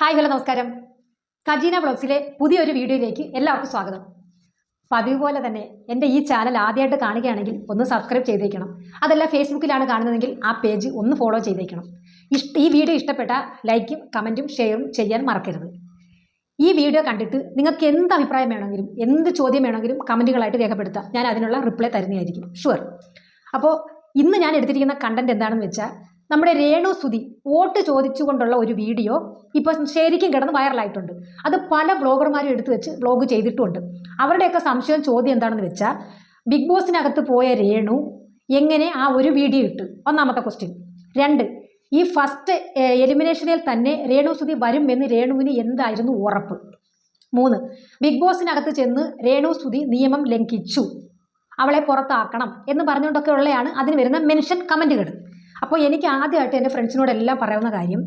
Hi hello നമസ്കാരം. സജീന വ്ളോഗ്സിലെ പുതിയൊരു വീഡിയോയിലേക്ക് എല്ലാവർക്കും സ്വാഗതം. പതിവ് പോലെ തന്നെ എൻ്റെ ഈ ചാനൽ ആദ്യമായിട്ട് കാണുകയാണെങ്കിൽ ഒന്ന് സബ്സ്ക്രൈബ് ചെയ്തേക്കണം. അതല്ല ഫേസ്ബുക്കിലാണ് കാണുന്നതെങ്കിൽ ആ പേജ് ഒന്ന് ഫോളോ ചെയ്തേക്കണം. ഈ വീഡിയോ ഇഷ്ടപ്പെട്ട ലൈക്കും കമൻറ്റും ഷെയറും ചെയ്യാൻ മറക്കരുത്. ഈ വീഡിയോ കണ്ടിട്ട് നിങ്ങൾക്ക് എന്ത് അഭിപ്രായം വേണമെങ്കിലും എന്ത് ചോദ്യം വേണമെങ്കിലും കമൻറ്റുകളായിട്ട് രേഖപ്പെടുത്താം. ഞാൻ അതിനുള്ള റിപ്ലൈ തരുന്നതായിരിക്കും, ഷുവർ. അപ്പോൾ ഇന്ന് ഞാൻ എടുത്തിരിക്കുന്ന കണ്ടന്റ് എന്താണെന്ന് വെച്ചാൽ, നമ്മുടെ രേണു സുധി വോട്ട് ചോദിച്ചുകൊണ്ടുള്ള ഒരു വീഡിയോ ഇപ്പോൾ ശരിക്കും കിടന്ന് വൈറലായിട്ടുണ്ട്. അത് പല ബ്ലോഗർമാരും എടുത്തു വെച്ച് ബ്ലോഗ് ചെയ്തിട്ടുമുണ്ട്. അവരുടെയൊക്കെ സംശയം ചോദ്യം എന്താണെന്ന് വെച്ചാൽ, ബിഗ് ബോസിനകത്ത് പോയ രേണു എങ്ങനെ ആ ഒരു വീഡിയോ ഇട്ടു? ഒന്നാമത്തെ ക്വസ്റ്റ്യൻ. 2, ഈ ഫസ്റ്റ് എലിമിനേഷനിൽ തന്നെ രേണു സുധി വരും എന്ന് രേണുവിന് എന്തായിരുന്നു ഉറപ്പ്? 3, ബിഗ് ബോസിനകത്ത് ചെന്ന് രേണു സുധി നിയമം ലംഘിച്ചു, അവളെ പുറത്താക്കണം എന്ന് പറഞ്ഞുകൊണ്ടൊക്കെ ഉള്ളതാണ് അതിന് വരുന്ന മെൻഷൻ കമൻറ്റുകൾ. അപ്പോൾ എനിക്ക് ആദ്യമായിട്ട് എൻ്റെ ഫ്രണ്ട്സിനോടെല്ലാം പറയാവുന്ന കാര്യം,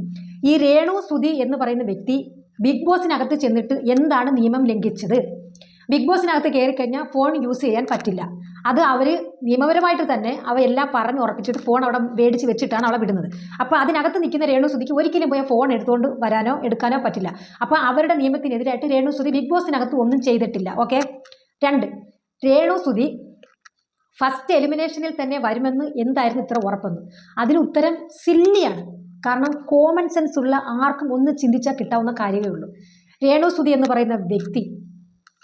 ഈ രേണു സുധി എന്ന് പറയുന്ന വ്യക്തി ബിഗ് ബോസിനകത്ത് ചെന്നിട്ട് എന്താണ് നിയമം ലംഘിച്ചത്? ബിഗ് ബോസിനകത്ത് കയറിക്കഴിഞ്ഞാൽ ഫോൺ യൂസ് ചെയ്യാൻ പറ്റില്ല. അത് അവർ നിയമപരമായിട്ട് തന്നെ അവയെല്ലാം പറഞ്ഞ് ഉറപ്പിച്ചിട്ട് ഫോൺ അവിടെ മേടിച്ച് വെച്ചിട്ടാണ് അവളെ വിടുന്നത്. അപ്പോൾ അതിനകത്ത് നിൽക്കുന്ന രേണു സുധിക്ക് ഒരിക്കലും പോയി ഫോൺ എടുത്തുകൊണ്ട് വരാനോ എടുക്കാനോ പറ്റില്ല. അപ്പോൾ അവരുടെ നിയമത്തിനെതിരായിട്ട് രേണു സുധി ബിഗ് ബോസിനകത്ത് ഒന്നും ചെയ്തിട്ടില്ല. ഓക്കെ. 2, രേണു സുധി ഫസ്റ്റ് എലിമിനേഷനിൽ തന്നെ വരുമെന്ന് എന്തായിരുന്നു ഇത്ര ഉറപ്പെന്ന്? അതിന് ഉത്തരം സില്ലിയാണ്. കാരണം കോമൺ സെൻസ് ഉള്ള ആർക്കും ഒന്ന് ചിന്തിച്ചാൽ കിട്ടാവുന്ന കാര്യമേ ഉള്ളൂ. രേണു സുധി എന്ന് പറയുന്ന വ്യക്തി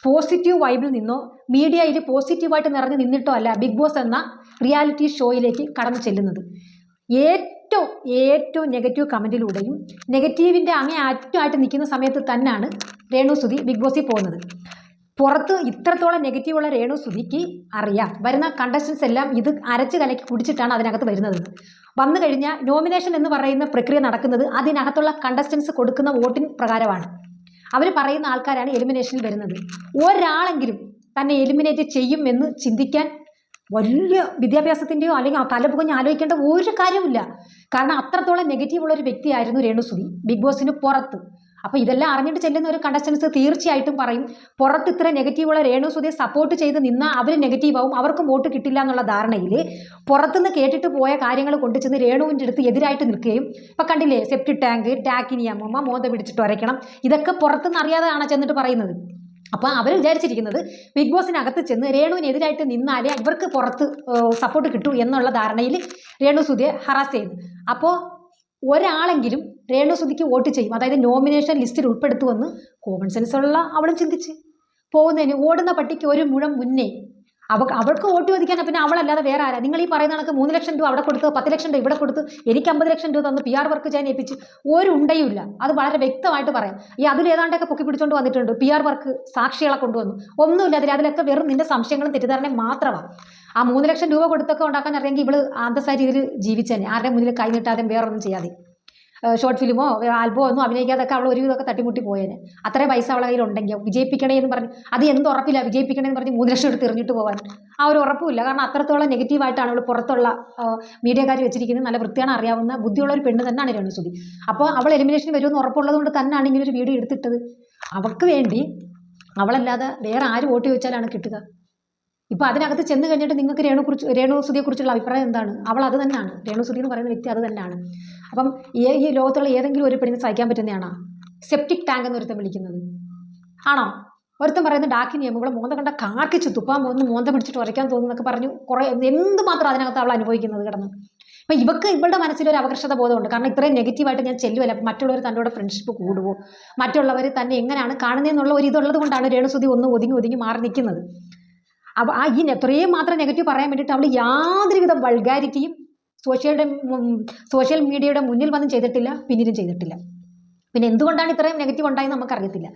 പോസിറ്റീവ് വൈബിൽ നിന്നോ മീഡിയയിൽ പോസിറ്റീവായിട്ട് നിറഞ്ഞു നിന്നിട്ടോ അല്ല ബിഗ് ബോസ് എന്ന റിയാലിറ്റി ഷോയിലേക്ക് കടന്നു ചെല്ലുന്നത്. ഏറ്റവും നെഗറ്റീവ് കമൻറ്റിലൂടെയും നെഗറ്റീവിൻ്റെ അങ്ങേ അറ്റമായിട്ട് നിൽക്കുന്ന സമയത്ത് തന്നെയാണ് രേണു സുധി ബിഗ് ബോസിൽ പോകുന്നത്. പുറത്ത് ഇത്രത്തോളം നെഗറ്റീവുള്ള രേണു സുധിക്ക് അറിയാം, വരുന്ന കണ്ടസ്റ്റൻസ് എല്ലാം ഇത് അരച്ച് കലക്കി കുടിച്ചിട്ടാണ് അതിനകത്ത് വരുന്നത്. വന്നു കഴിഞ്ഞാൽ നോമിനേഷൻ എന്ന് പറയുന്ന പ്രക്രിയ നടക്കുന്നത് അതിനകത്തുള്ള കണ്ടസ്റ്റൻസ് കൊടുക്കുന്ന വോട്ടിന് പ്രകാരമാണ്. അവർ പറയുന്ന ആൾക്കാരാണ് എലിമിനേഷനിൽ വരുന്നത്. ഒരാളെങ്കിലും തന്നെ എലിമിനേറ്റ് ചെയ്യും എന്ന് ചിന്തിക്കാൻ വലിയ വിദ്യാഭ്യാസത്തിൻ്റെയോ അല്ലെങ്കിൽ തലപുകഞ്ഞ് ആലോചിക്കേണ്ട ഒരു കാര്യമില്ല. കാരണം അത്രത്തോളം നെഗറ്റീവുള്ളൊരു വ്യക്തിയായിരുന്നു രേണു സുധി ബിഗ് ബോസിന് പുറത്ത്. അപ്പോൾ ഇതെല്ലാം അറിഞ്ഞിട്ട് ചെല്ലുന്ന ഒരു കണ്ടസ്റ്റൻസ് തീർച്ചയായിട്ടും പറയും, പുറത്ത് ഇത്ര നെഗറ്റീവുള്ള രേണു സുധിയെ സപ്പോർട്ട് ചെയ്ത് നിന്നാൽ അവർ നെഗറ്റീവാവും, അവർക്കും വോട്ട് കിട്ടില്ല എന്നുള്ള ധാരണയിൽ പുറത്തുനിന്ന് കേട്ടിട്ട് പോയ കാര്യങ്ങൾ കൊണ്ടു ചെന്ന് രേണുവിൻ്റെ അടുത്ത് എതിരായിട്ട് നിൽക്കുകയും, ഇപ്പം കണ്ടില്ലേ സെപ്റ്റിക് ടാങ്ക് ടാക്കിനി അമ്മമ്മ മോന്ത പിടിച്ചിട്ട് വരയ്ക്കണം, ഇതൊക്കെ പുറത്തുനിന്ന് അറിയാതെയാണ് ചെന്നിട്ട് പറയുന്നത്. അപ്പോൾ അവർ വിചാരിച്ചിരിക്കുന്നത് ബിഗ് ബോസിനകത്ത് ചെന്ന് രേണുവിനെതിരായിട്ട് നിന്നാലേ ഇവർക്ക് പുറത്ത് സപ്പോർട്ട് കിട്ടൂ എന്നുള്ള ധാരണയിൽ രേണു സുധിയെ ഹറാസ് ചെയ്തു. അപ്പോൾ ഒരാളെങ്കിലും രേണു സുധിക്ക് വോട്ട് ചെയ്യും, അതായത് നോമിനേഷൻ ലിസ്റ്റിൽ ഉൾപ്പെടുത്തുമെന്ന് കോമൺ സെൻസ് ഉള്ള അവളും ചിന്തിച്ച് പോകുന്നതിന് ഓടുന്ന പട്ടിക്ക് ഒരു മുഴം മുന്നേ അവൾക്ക് വോട്ട് ചോദിക്കാൻ പിന്നെ അവളല്ലാതെ വേറെ ആരാ? നിങ്ങൾ ഈ പറയുന്ന കണക്ക് 3 ലക്ഷം രൂപ അവിടെ കൊടുത്ത് 10 ലക്ഷം രൂപ ഇവിടെ കൊടുത്ത് എനിക്ക് 50 ലക്ഷം രൂപ തന്ന് PR വർക്ക് ചെയ്യാൻ ഏൽപ്പിച്ച് ഒരു ഉണ്ടയുമില്ല. അത് വളരെ വ്യക്തമായിട്ട് പറയാം. ഈ അതിൽ ഏതാണ്ടൊക്കെ പൊക്കി പിടിച്ചുകൊണ്ട് വന്നിട്ടുണ്ട്. PR വർക്ക് സാക്ഷികളെ കൊണ്ടുവന്നു, ഒന്നുമില്ല. അതിലൊക്കെ വെറും നിന്റെ സംശയങ്ങളും തെറ്റിദ്ധാരണയും മാത്രമാണ്. ആ 3 ലക്ഷം രൂപ കൊടുത്തൊക്കെ ഉണ്ടാക്കാൻ അറിയെങ്കിൽ ഇവള് അന്തസ്സായ രീതിയിൽ ജീവിച്ചേനെ, ആരുടെ മുന്നിൽ കൈ നീട്ടാതെ വേറൊന്നും ചെയ്യാതെ. ഷോർട്ട് ഫിലിമോ ആൽബമോ ഒന്നും അഭിനയിക്കാതൊക്കെ അവൾ ഒരു ഇതൊക്കെ തട്ടിമുട്ടി പോയേനെ. അത്രയും പൈസ അവളെ കയ്യിൽ ഉണ്ടെങ്കിൽ വിജയിപ്പിക്കണേ എന്ന് പറഞ്ഞ്, അത് എന്ത് ഉറപ്പില്ല വിജയിപ്പിക്കണേ എന്ന് പറഞ്ഞ് 3 ലക്ഷം എടുത്ത് എറിഞ്ഞിട്ട് പോകാൻ ആ ഒരു ഉറപ്പുമില്ല. കാരണം അത്രത്തോളം നെഗറ്റീവായിട്ടാണ് അവൾ പുറത്തുള്ള മീഡിയക്കാർ വെച്ചിരിക്കുന്നത്. നല്ല വൃത്തിയാണ്, അറിയാവുന്ന ബുദ്ധിയുള്ള ഒരു പെണ്ണ് തന്നെയാണ് രേണു സുധി. അപ്പോൾ അവൾ എലിമിനേഷൻ വരുമെന്ന് ഉറപ്പുള്ളത് കൊണ്ട് തന്നെയാണ് ഇങ്ങനെ ഒരു വീഡിയോ എടുത്തിട്ടത്. അവൾക്ക് വേണ്ടി അവളല്ലാതെ വേറെ ആര് വോട്ട് ചോദിച്ചാലാണ് കിട്ടുക? ഇപ്പോൾ അതിനകത്ത് ചെന്ന് കഴിഞ്ഞിട്ട് നിങ്ങൾക്ക് രേണു സുധിയെക്കുറിച്ചുള്ള അഭിപ്രായം എന്താണ്? അവൾ അത് തന്നെയാണ്, രേണു സുധി എന്ന് പറയുന്ന വ്യക്തി അത് തന്നെയാണ്. അപ്പം ഈ ലോകത്തുള്ള ഏതെങ്കിലും ഒരു പെണ്ണിന് സഹിക്കാൻ പറ്റുന്നതാണോ സെപ്റ്റിക് ടാങ്ക് എന്ന് ഒരുത്തം വിളിക്കുന്നത്? ആണോ? ഒരുത്തം പറയുന്നത് ഡാക്കി നിയമങ്ങൾ മോന്ത കണ്ട കാക്കിച്ച് തുപ്പാൻ പോകുന്നു, മോന്ത പിടിച്ചിട്ട് ഉരയ്ക്കാൻ തോന്നുന്നൊക്കെ പറഞ്ഞു കുറേ എന്തുമാത്രം അതിനകത്ത് അവൾ അനുഭവിക്കുന്നത് കിടന്ന്. അപ്പം ഇവളുടെ മനസ്സിലൊരു അപകർഷത ബോധമുണ്ട്. കാരണം ഇത്രയും നെഗറ്റീവായിട്ട് ഞാൻ ചെല്ലുമല്ല, മറ്റുള്ളവർ തന്നോട് ഫ്രണ്ട്ഷിപ്പ് കൂടുവോ, മറ്റുള്ളവർ തന്നെ എങ്ങനെയാണ് കാണുന്നതെന്നുള്ള ഒരു ഇതുള്ളത് കൊണ്ടാണ് രേണു സുധി ഒന്ന് ഒതുങ്ങി മാറി നിൽക്കുന്നത്. അപ്പോൾ ഈ എത്രയും മാത്രം നെഗറ്റീവ് പറയാൻ വേണ്ടിയിട്ട് അവൾ യാതൊരുവിധ വൾഗാരിറ്റിയും സോഷ്യൽ മീഡിയയുടെ മുന്നിൽ വന്നും ചെയ്തിട്ടില്ല, പിന്നിലും ചെയ്തിട്ടില്ല. പിന്നെ എന്തുകൊണ്ടാണ് ഇത്രയും നെഗറ്റീവ് ഉണ്ടായെന്ന് നമുക്കറിയത്തില്ല.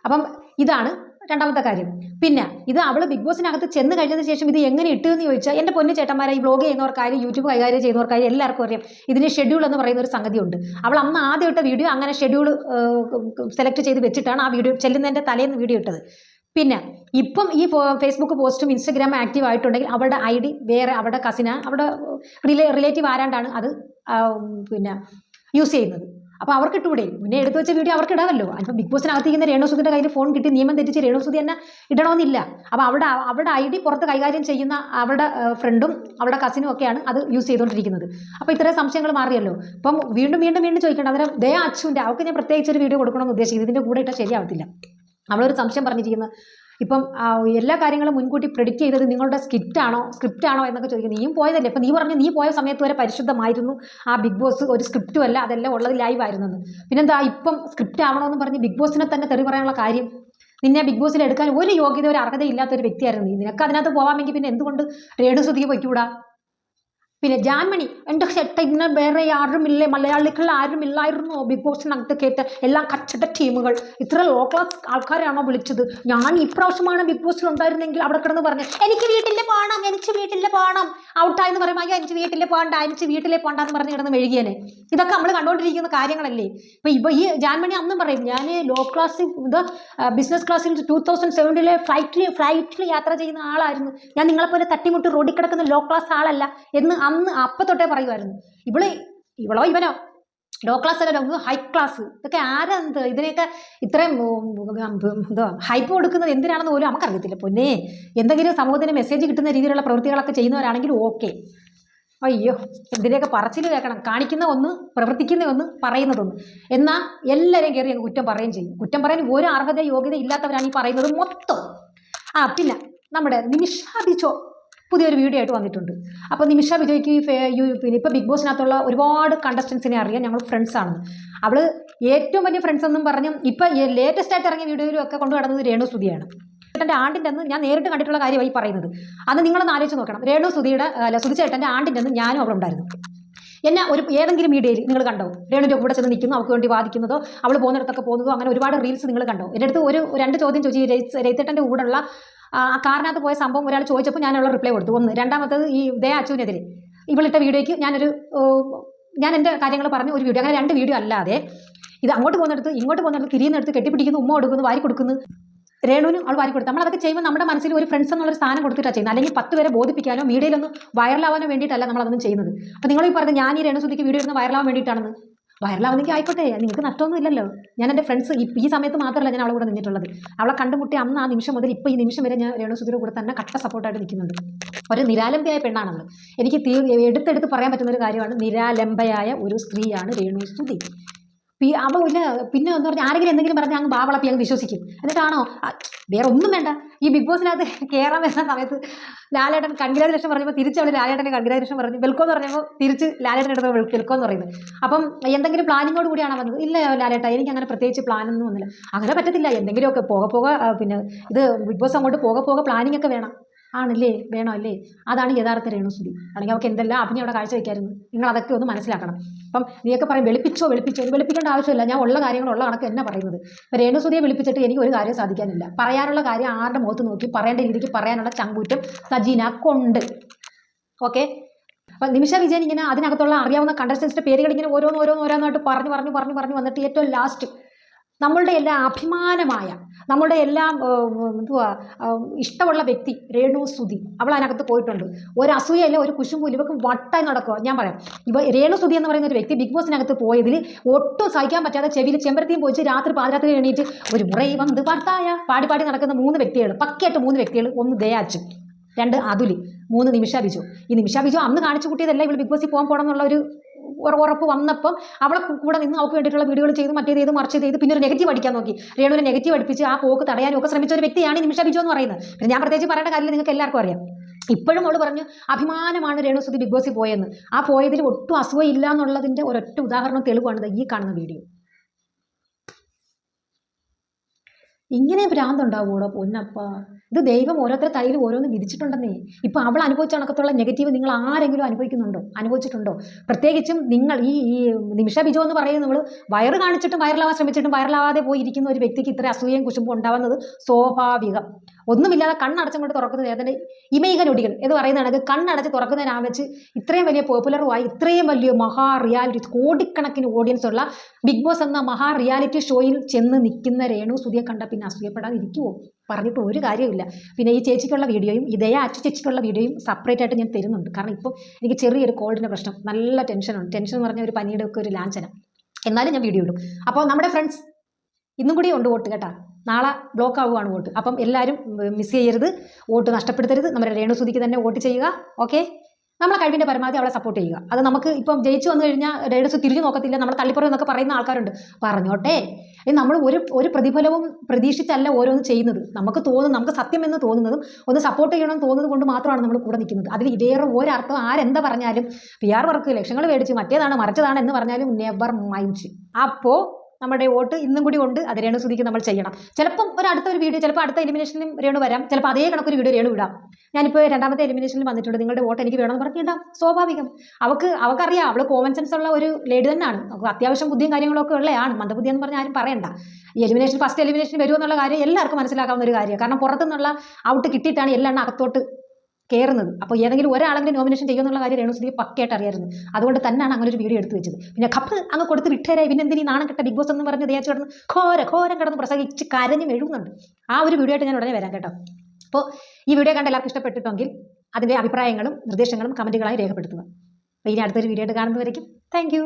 അപ്പം ഇതാണ് രണ്ടാമത്തെ കാര്യം. പിന്നെ ഇത് അവൾ ബിഗ് ബോസിനകത്ത് ചെന്ന് കഴിഞ്ഞതിന് ശേഷം ഇത് എങ്ങനെ ഇട്ടുവെന്ന് ചോദിച്ചാൽ, എൻ്റെ പൊന്നു ചേട്ടന്മാരെ, ഈ ബ്ലോഗ് ചെയ്യുന്നവർക്കായാലും യൂട്യൂബ് കൈകാര്യം ചെയ്യുന്നവർക്കായാലും എല്ലാവർക്കും അറിയാം ഇതിന് ഷെഡ്യൂൾ എന്ന് പറയുന്ന ഒരു സംഗതിയുണ്ട്. അവൾ അന്ന് ആദ്യം ഇട്ട വീഡിയോ അങ്ങനെ ഷെഡ്യൂൾ സെലക്ട് ചെയ്ത് വെച്ചിട്ടാണ് ആ വീഡിയോ ചെല്ലുന്നതിൻ്റെ തലേന്ന് വീഡിയോ ഇട്ടത്. പിന്നെ ഇപ്പം ഈ ഫേസ്ബുക്ക് പോസ്റ്റും ഇൻസ്റ്റഗ്രാം ആക്റ്റീവ് ആയിട്ടുണ്ടെങ്കിൽ അവളുടെ ID വേറെ, അവളുടെ കസിന, അവിടെ റിലേറ്റീവ് ആരാണ്ടാണ് അത് പിന്നെ യൂസ് ചെയ്യുന്നത്. അപ്പോൾ അവർക്ക് ഇട്ടൂടെ? മുന്നേ എടുത്തു വെച്ച വീഡിയോ അവർക്ക് ഇടാമല്ലോ. അപ്പോൾ ബിഗ് ബോസിനകത്തിരിക്കുന്ന രേണുസുധിയുടെ കയ്യിൽ ഫോൺ കിട്ടി നിയമം തെറ്റിച്ച് രേണുസുധി തന്നെ ഇടണമെന്നില്ല. അപ്പോൾ അവരുടെ ID പുറത്ത് കൈകാര്യം ചെയ്യുന്ന അവരുടെ ഫ്രണ്ടും അവരുടെ കസിനും ഒക്കെയാണ് അത് യൂസ് ചെയ്തുകൊണ്ടിരിക്കുന്നത്. അപ്പോൾ ഇത്രയും സംശയങ്ങൾ മാറിയല്ലോ. അപ്പം വീണ്ടും ചോദിക്കണം. അന്നേരം ദയ അച്ചുവിൻ്റെ അവൾക്ക് ഞാൻ പ്രത്യേകിച്ച് ഒരു വീഡിയോ കൊടുക്കണമെന്ന് ഉദ്ദേശിക്കുന്നത്. ഇതിൻ്റെ കൂടെ ഇട്ടാൽ ശരിയാവത്തില്ല. അവളൊരു സംശയം പറഞ്ഞിരിക്കുന്നത്, ഇപ്പം എല്ലാ കാര്യങ്ങളും മുൻകൂട്ടി പ്രെഡിക്റ്റ് ചെയ്തത് നിങ്ങളുടെ സ്ക്രിപ്റ്റ് ആണോ എന്നൊക്കെ ചോദിക്കുന്നത്. നീയും പോയതല്ലേ. അപ്പം നീ പറഞ്ഞു നീ പോയ സമയത്ത് വരെ പരിശുദ്ധമായിരുന്നു ആ ബിഗ് ബോസ്, ഒരു സ്ക്രിപ്റ്റും അല്ല, അതെല്ലാം ഉള്ളത് ലൈവ് ആയിരുന്നെന്ന്. പിന്നെന്താ ഇപ്പം സ്ക്രിപ്റ്റ് ആവണമെന്ന് പറഞ്ഞ് ബിഗ് ബോസിനെ തന്നെ തെറി പറയാനുള്ള കാര്യം? നിന്നെ ബിഗ് ബോസിൽ എടുക്കാൻ ഒരു യോഗ്യത, ഒരു അർഹതയില്ലാത്ത ഒരു വ്യക്തിയായിരുന്നു നീ. നിനക്ക് അതിനകത്ത് പോകാമെങ്കിൽ പിന്നെ എന്തുകൊണ്ട് രേണുസുധിക്ക് വയ്ക്കൂടാ? പിന്നെ ജാൻമണി, എൻ്റെ ചേട്ട ഇങ്ങനെ വേറെ ആരുമില്ലേ, മലയാളികൾ ആരുമില്ലായിരുന്നോ ബിഗ് ബോസിനകത്ത് കേട്ട് എല്ലാം കച്ചട ടീമുകൾ, ഇത്ര ലോ ക്ലാസ് ആൾക്കാരാണോ വിളിച്ചത്? ഞാൻ ഇപ്രാവശ്യമാണ് ബിഗ് ബോസിൽ ഉണ്ടായിരുന്നെങ്കിൽ അവിടെ കിടന്ന് പറഞ്ഞു എനിക്ക് വീട്ടിൽ പോകണം, ഔട്ടായെന്ന് പറയുമ്പോൾ അയ്യോ എനിക്ക് വീട്ടിൽ പോകണ്ടെന്ന് പറഞ്ഞ് കിടന്ന് മെഴുകിയനെ. ഇതൊക്കെ നമ്മൾ കണ്ടുകൊണ്ടിരിക്കുന്ന കാര്യങ്ങളല്ലേ. ഇപ്പൊ ഈ ജാൻമണി അന്നും പറയും ഞാൻ ലോ ക്ലാസ്സിൽ ബിസിനസ് ക്ലാസ്സിൽ 2007 ഫ്ലൈറ്റിൽ യാത്ര ചെയ്യുന്ന ആളായിരുന്നു, ഞാൻ നിങ്ങളെപ്പോലെ തട്ടിമുട്ട് റോഡിൽ കിടക്കുന്ന ലോ ക്ലാസ് ആളല്ല എന്ന് അന്ന് അപ്പം തൊട്ടേ പറയുമായിരുന്നു. ഇവനോ ലോ ക്ലാസ് അല്ല, ഹൈ ക്ലാസ്. ഇതൊക്കെ ആരാ ഇതിനെയൊക്കെ ഇത്രയും ഹൈപ്പ് കൊടുക്കുന്നത് എന്തിനാണെന്ന് പോലും നമുക്കറിയത്തില്ല. പൊന്നെ, എന്തെങ്കിലും സമൂഹത്തിന് മെസ്സേജ് കിട്ടുന്ന രീതിയിലുള്ള പ്രവൃത്തികളൊക്കെ ചെയ്യുന്നവരാണെങ്കിൽ ഓക്കെ. അയ്യോ, ഇതിനെയൊക്കെ പറച്ചിൽ കേൾക്കണം. കാണിക്കുന്ന ഒന്ന്, പ്രവർത്തിക്കുന്ന ഒന്ന്, പറയുന്നതൊന്ന്. എന്നാൽ എല്ലാവരെയും കയറി അങ്ങ് കുറ്റം പറയുകയും ചെയ്യും. കുറ്റം പറയാൻ ഒരു അർഹത യോഗ്യത ഇല്ലാത്തവരാണ് ഈ പറയുന്നത് മൊത്തം. പിന്നെ നമ്മുടെ നിമിഷ ബിജോ പുതിയൊരു വീഡിയോ ആയിട്ട് വന്നിട്ടുണ്ട്. അപ്പോൾ നിമിഷ ബിജോയ്ക്ക് പിന്നെ ഇപ്പോൾ ബിഗ് ബോസിനകത്തുള്ള ഒരുപാട് കണ്ടസ്റ്റൻസിനെ അറിയാം, ഞങ്ങൾ ഫ്രണ്ട്സാണെന്ന്. അവൾ ഏറ്റവും വലിയ ഫ്രണ്ട്സ് എന്നും പറഞ്ഞ് ഇപ്പോൾ ലേറ്റസ്റ്റ് ആയിട്ട് ഇറങ്ങിയ വീഡിയോയിലും ഒക്കെ കൊണ്ടു നടന്നത് രേണുസുധിയാണ്. ചേട്ടൻ്റെ ആണ്ടിൻ്റെ അന്ന് ഞാൻ നേരിട്ട് കണ്ടിട്ടുള്ള കാര്യമായി പറയുന്നത്. അന്ന് നിങ്ങളൊന്ന് ആലോചിച്ച് നോക്കണം. സുധി ചേട്ടൻ്റെ ആണ്ടിൻ്റെ അന്ന് ഞാനും അവിടെ ഉണ്ടായിരുന്നു. എന്നെ ഏതെങ്കിലും മീഡിയയിൽ നിങ്ങൾ കണ്ടോ രേണുവിൻ്റെ കൂടെ ചെന്ന് നിൽക്കുന്നു, അവൾക്ക് വേണ്ടി വാദിക്കുന്നതോ അവൾ പോകുന്നിടത്തൊക്കെ പോകുന്നതോ, അങ്ങനെ ഒരുപാട് റീൽസ് നിങ്ങൾ കണ്ടോ? എൻ്റെ അടുത്ത് രണ്ട് ചോദ്യം ചോദിച്ചു. രേത്തേട്ടൻ്റെ കൂടെയുള്ള ആ കാറിനകത്ത് പോയ സംഭവം ഒരാൾ ചോദിച്ചപ്പോൾ ഞാനുള്ള റിപ്ലൈ കൊടുത്തു. ഒന്ന്. രണ്ടാമത്തത് ഈ ദയ അച്ചുവിനെതിരെ ഇവളിട്ട വീഡിയോയ്ക്ക് ഞാൻ എൻ്റെ കാര്യങ്ങൾ പറഞ്ഞ ഒരു വീഡിയോ. അങ്ങനെ 2 വീഡിയോ അല്ലാതെ ഇത് അങ്ങോട്ട് പോകുന്നിടത്ത് ഇങ്ങോട്ട് പോകുന്നിടത്ത് തിരിയുന്നിടത്ത് കെട്ടിപ്പിടിക്കുന്നു, ഉമ്മ കൊടുക്കുന്നു, വാരി കൊടുക്കുന്നു. രേണുവിന് അവൾ വാരി കൊടുത്തു. നമ്മളതൊക്കെ ചെയ്യുമ്പോൾ നമ്മുടെ മനസ്സിൽ ഒരു ഫ്രണ്ട്സ് എന്നുള്ളൊരു സ്ഥാനം കൊടുത്തിട്ടാണ് ചെയ്യുന്നത്. അല്ലെങ്കിൽ 10 പേരെ ബോധിപ്പിക്കാനോ മീഡിയയിലൊന്ന് വൈറലാവാനോ വേണ്ടിയിട്ടല്ല നമ്മളതൊന്നും ചെയ്യുന്നത്. അപ്പോൾ നിങ്ങൾ ഈ പറഞ്ഞത് ഞാൻ ഈ രേണുസുധിക്ക് വീഡിയോ ഇടുന്ന വൈറലാവാൻ വേണ്ടിയിട്ടാണെന്ന്. വൈറലാവുന്നെങ്കിൽ ആയിക്കോട്ടെ, നിങ്ങൾക്ക് നഷ്ടമൊന്നും ഇല്ലല്ലോ. ഞാൻ എൻ്റെ ഫ്രണ്ട്സ് ഈ സമയത്ത് മാത്രമല്ല ഞാൻ അവളെ കൂടെ നിന്നിട്ടുള്ളത്. അവളെ കണ്ടുമുട്ടി അന്ന് ആ നിമിഷം മുതൽ ഇപ്പോൾ ഈ നിമിഷം വരെ ഞാൻ രേണുസുധിയുടെ കൂടെ തന്നെ കട്ട സപ്പോർട്ടായിട്ട് നിൽക്കുന്നുണ്ട്. ഒരു നിരാലംബയായ പെണ്ണാണല്ലോ. എനിക്ക് എടുത്തെടുത്ത് പറയാൻ പറ്റുന്നൊരു കാര്യമാണ്, നിരാലംബയായ ഒരു സ്ത്രീയാണ് രേണുസുധി. അവളില്ല പിന്നെ എന്ന് പറഞ്ഞാൽ ആരെങ്കിലും എന്തെങ്കിലും പറഞ്ഞാൽ അങ്ങ് ബാവളപ്പി അങ്ങ് വിശ്വസിക്കും. എന്നിട്ടാണോ വേറെ ഒന്നും വേണ്ട. ഈ ബിഗ് ബോസിനകത്ത് കയറാൻ വരുന്ന സമയത്ത് ലാലേട്ടൻ കൺഗ്രാജുലേഷൻ പറഞ്ഞപ്പോൾ തിരിച്ച് അവൾ ലാലേട്ടനെ കൺഗ്രാജുലേഷൻ പറഞ്ഞു. വെൽക്കോ എന്ന് പറഞ്ഞപ്പോൾ തിരിച്ച് ലാലേട്ടൻ എടുത്ത് വെൽക്കോ എന്ന് പറയുന്നത്. അപ്പം എന്തെങ്കിലും പ്ലാനിങ്ങോട് കൂടിയാണ് വന്നത്? ഇല്ല ലാലേട്ട, എനിക്ക് അങ്ങനെ പ്രത്യേകിച്ച് പ്ലാനൊന്നും വന്നില്ല. അങ്ങനെ പറ്റത്തില്ല. എന്തെങ്കിലുമൊക്കെ പോകെ പിന്നെ ഇത് ബിഗ് ബോസ് അങ്ങോട്ട് പോകെ പ്ലാനിങ് ഒക്കെ വേണം. ആണല്ലേ, വേണോ അല്ലേ? അതാണ് യഥാർത്ഥ രേണുസുധി. അല്ലെങ്കിൽ അവർക്ക് എന്തെല്ലാം അഭിനയം അവിടെ കാഴ്ച വയ്ക്കായിരുന്നു. നിങ്ങൾ അതൊക്കെ ഒന്ന് മനസ്സിലാക്കണം. അപ്പം നീയൊക്കെ പറയും വെളുപ്പിച്ചോ വെളുപ്പിക്കേണ്ട ആവശ്യമില്ല. ഞാൻ ഉള്ള കാര്യങ്ങളുള്ള കണക്ക് എന്നെ പറയുന്നത്. ഇപ്പോൾ രേണുസുധിയെ വിളിപ്പിച്ചിട്ട് എനിക്ക് ഒരു കാര്യം സാധിക്കാനില്ല. പറയാനുള്ള കാര്യം ആരുടെ മുഖത്ത് നോക്കി പറയേണ്ട രീതിക്ക് പറയാനുള്ള ചങ്കൂറ്റം സജീനക്കുണ്ട്. ഓക്കെ. അപ്പം നിമിഷ വിജയൻ ഇങ്ങനെ അതിനകത്തുള്ള അറിയാവുന്ന കണ്ടസ്റ്റൻസിൻ്റെ പേരുകൾ ഇങ്ങനെ ഓരോന്നായിട്ട് പറഞ്ഞു വന്നിട്ട് ഏറ്റവും ലാസ്റ്റ് നമ്മളുടെ എല്ലാം അഭിമാനമായ, നമ്മളുടെ എല്ലാം ഇഷ്ടമുള്ള വ്യക്തി രേണുസുധി അവൾ അതിനകത്ത് പോയിട്ടുണ്ട്. ഒരു അസൂയല്ല, ഒരു കുശുമ്പൂല്ല, ഇവർക്ക് വട്ടായി നടക്കുക. ഞാൻ പറയാം, രേണുസുധി എന്ന് പറയുന്ന ഒരു വ്യക്തി ബിഗ് ബോസിനകത്ത് പോയതിൽ ഒട്ടും സഹിക്കാൻ പറ്റാതെ ചെവിയിൽ ചെമ്പരത്തിയും പോയിച്ച് രാത്രി പാതിരാത്രി എണീറ്റ് ഒരു മുറൈ വന്ന് വാർത്തായ പാടി നടക്കുന്ന 3 വ്യക്തികൾ, പക്കയായിട്ട് 3 വ്യക്തികൾ. 1 ദയാച്ചു, 2 അതുലി, 3 നിമിഷ ബിജു. ഈ നിമിഷ ബിജു അന്ന് കാണിച്ചു കൂട്ടിയതല്ല ഇവൾ ബിഗ് ബോസിൽ പോകണം എന്നുള്ള ഒരു ഉറപ്പ് വന്നപ്പം അവളെ കൂടെ നിന്ന് അവൾക്ക് വേണ്ടിയിട്ടുള്ള വീഡിയോകൾ ചെയ്ത് മറ്റേത് ചെയ്ത് മറിച്ച് ചെയ്ത് പിന്നെ ഒരു നെഗറ്റീവ് അടിക്കാൻ നോക്കി. രേണുവിനെ നെഗറ്റീവ് അടിപ്പിച്ച് ആ പോക്ക് തടയാനും ഒക്കെ ശ്രമിച്ച ഒരു വ്യക്തിയാണ് നിമിഷ ബിജു എന്ന് പറയുന്നത്. പിന്നെ ഞാൻ പ്രത്യേകിച്ച് പറയേണ്ട കാര്യമില്ല, നിങ്ങൾക്ക് എല്ലാവർക്കും അറിയാം. ഇപ്പോഴും അവൾ പറഞ്ഞു അഭിമാനമാണ് രേണുസുധി ബിഗ് ബോസിൽ പോയെന്ന്. ആ പോയതിൽ ഒട്ടും അസുഖമില്ല എന്നുള്ളതിൻ്റെ ഒരൊറ്റ ഉദാഹരണം തെളിവാണ് ഈ കാണുന്ന വീഡിയോ. ഇങ്ങനെ ഭ്രാന്തുണ്ടാവൂടോ പൊന്നപ്പ? ഇത് ദൈവം ഓരോരുത്തരുടെ തലയിൽ ഓരോന്ന് വിധിച്ചിട്ടുണ്ടെന്നേ. ഇപ്പം അവൾ അനുഭവിച്ച കണക്കത്തുള്ള നെഗറ്റീവ് നിങ്ങൾ ആരെങ്കിലും അനുഭവിച്ചിട്ടുണ്ടോ? പ്രത്യേകിച്ചും നിങ്ങൾ ഈ നിമിഷ ബിജു എന്ന് പറയുന്നത് നമ്മൾ വയറ് കാണിച്ചിട്ടും വൈറലാവാൻ ശ്രമിച്ചിട്ടും വൈറലാവാതെ പോയിരിക്കുന്ന ഒരു വ്യക്തിക്ക് ഇത്ര അസൂയയും കുശുമ്പും ഉണ്ടാവുന്നത് സ്വാഭാവികം. ഒന്നുമില്ലാതെ കണ്ണടച്ചും കൊണ്ട് തുറക്കുന്ന നേരത്തെ ഇമൈക നൊടികൾ എന്ന് പറയുന്നതാണ്. കണ്ണടച്ച് തുറക്കുന്നതിനാ വെച്ച് ഇത്രയും വലിയ പോപ്പുലറുമായി ഇത്രയും വലിയ മഹാ റിയാലിറ്റി കോടിക്കണക്കിന് ഓഡിയൻസ് ഉള്ള ബിഗ് ബോസ് എന്ന മഹാ റിയാലിറ്റി ഷോയിൽ ചെന്ന് നിൽക്കുന്ന രേണുസുധിയെ കണ്ട പിന്നെ അസൂയപ്പെടാതിരിക്കുമോ? പറഞ്ഞിട്ട് ഒരു കാര്യമില്ല. പിന്നെ ഈ ചേച്ചിക്കുള്ള വീഡിയോയും ഇതേ അച്ചു ചേച്ചിക്കുള്ള വീഡിയോയും സെപ്പറേറ്റ് ആയിട്ട് ഞാൻ തരുന്നുണ്ട്. കാരണം ഇപ്പം എനിക്ക് ചെറിയൊരു കോൾഡിൻ്റെ പ്രശ്നം, നല്ല ടെൻഷൻ എന്ന് പറഞ്ഞാൽ ഒരു പനിയുടെ ഒക്കെ ഒരു ലാഞ്ചന. എന്നാലും ഞാൻ വീഡിയോ ഇടും. അപ്പോൾ നമ്മുടെ ഫ്രണ്ട്സ് ഇന്നും കൂടി ഉണ്ട് വോട്ട് കേട്ടാ. നാളെ ബ്ലോക്ക് ആവുകയാണ് വോട്ട്. അപ്പം എല്ലാവരും മിസ് ചെയ്യരുത്, വോട്ട് നഷ്ടപ്പെടുത്തരുത്. നമ്മുടെ രേണുസുതിക്ക് തന്നെ വോട്ട് ചെയ്യുക. ഓക്കെ, നമ്മളെ കഴിവിൻ്റെ പരമാവധി അവളെ സപ്പോർട്ട് ചെയ്യുക. അത് നമുക്ക് ഇപ്പം ജയിച്ചു വന്നു കഴിഞ്ഞാൽ രേണുസു തിരിഞ്ഞു നോക്കത്തില്ല, നമ്മൾ തള്ളിപ്പുറം എന്നൊക്കെ പറയുന്ന ആൾക്കാരുണ്ട്. പറഞ്ഞോട്ടെ, നമ്മൾ ഒരു പ്രതിഫലവും പ്രതീക്ഷിച്ചല്ല ഓരോന്നും ചെയ്യുന്നത്. നമുക്ക് തോന്നുന്നു, നമുക്ക് സത്യം എന്ന് തോന്നുന്നതും ഒന്ന് സപ്പോർട്ട് ചെയ്യണമെന്ന് തോന്നുന്നത് കൊണ്ട് മാത്രമാണ് നമ്മൾ കൂടെ നിൽക്കുന്നത്. അതിൽ വേറെ ഒരർത്ഥം ആരെന്താ പറഞ്ഞാലും PR വർക്ക് ലക്ഷങ്ങൾ മേടിച്ച് മറ്റേതാണ് മറിച്ചതാണ് എന്ന് പറഞ്ഞാലും നെവർ മൈൻഡ്. അപ്പോൾ നമ്മുടെ വോട്ട് ഇന്നും കൂടി ഉണ്ട്. അത് രേണുസുതിക്ക് നമ്മൾ ചെയ്യണം. ചിലപ്പം അടുത്തൊരു വീഡിയോ, ചിലപ്പോൾ അടുത്ത എലിമിനേഷനിലും രേണു വരാം, ചിലപ്പോൾ അതേ കണക്കൊരു വീഡിയോ രേണു ഇടാം. ഞാനിപ്പോൾ രണ്ടാമത്തെ എലിമിനേഷനിൽ വന്നിട്ടുണ്ട്, നിങ്ങളുടെ വോട്ട് എനിക്ക് വേണമെന്ന് പറഞ്ഞിട്ടുണ്ടാവും. സ്വാഭാവികം. അവൾക്കറിയാം, അവൾ കോമൺ സെൻസ് ഉള്ള ഒരു ലേഡി തന്നെയാണ്. അത്യാവശ്യം ബുദ്ധിയും കാര്യങ്ങളൊക്കെ ഉള്ളതാണ്. മന്ദബുദ്ധി എന്ന് പറഞ്ഞാൽ ആരും പറയണ്ട. ഈ ഫസ്റ്റ് എലിമിനേഷൻ വരുമെന്നുള്ള കാര്യം എല്ലാവർക്കും മനസ്സിലാക്കാവുന്ന ഒരു കാര്യമാണ്. കാരണം പുറത്തുനിന്നുള്ള ഔട്ട് കിട്ടിയിട്ടാണ് എല്ലാം അകത്തോട്ട് കയറുന്നത്. അപ്പോൾ ഏതെങ്കിലും ഒരാളെങ്കിലും നോമിനേഷൻ ചെയ്യുമെന്നുള്ള കാര്യം രേണുസുതിക്ക് പക്കയായിട്ട് അറിയായിരുന്നു. അതുകൊണ്ട് തന്നെയാണ് അങ്ങനെ ഒരു വീഡിയോ എടുത്തു വെച്ചത്. പിന്നെ കപ്പ് അങ്ങ് കൊടുത്ത് വിട്ടേരെ, പിന്നെ എന്തിനീ നാണം കെട്ട ബിഗ് ബോസ് എന്ന് പറഞ്ഞ് തേച്ച് കിടന്ന് ഘോരം കിടന്ന് പ്രസംഗിച്ച് കരഞ്ഞും എഴുതുന്നുണ്ട്. ആ ഒരു വീഡിയോ ആയിട്ട് ഞാൻ ഉടനെ വരാം കേട്ടോ. അപ്പോൾ ഈ വീഡിയോ കണ്ട് എല്ലാവർക്കും ഇഷ്ടപ്പെട്ടിട്ടെങ്കിൽ അതിൻ്റെ അഭിപ്രായങ്ങളും നിർദ്ദേശങ്ങളും കമൻറ്റുകളായി രേഖപ്പെടുത്തുക. അപ്പോൾ ഇനി അടുത്തൊരു വീഡിയോ ആയിട്ട് കാണുന്നവരേക്കും താങ്ക് യു.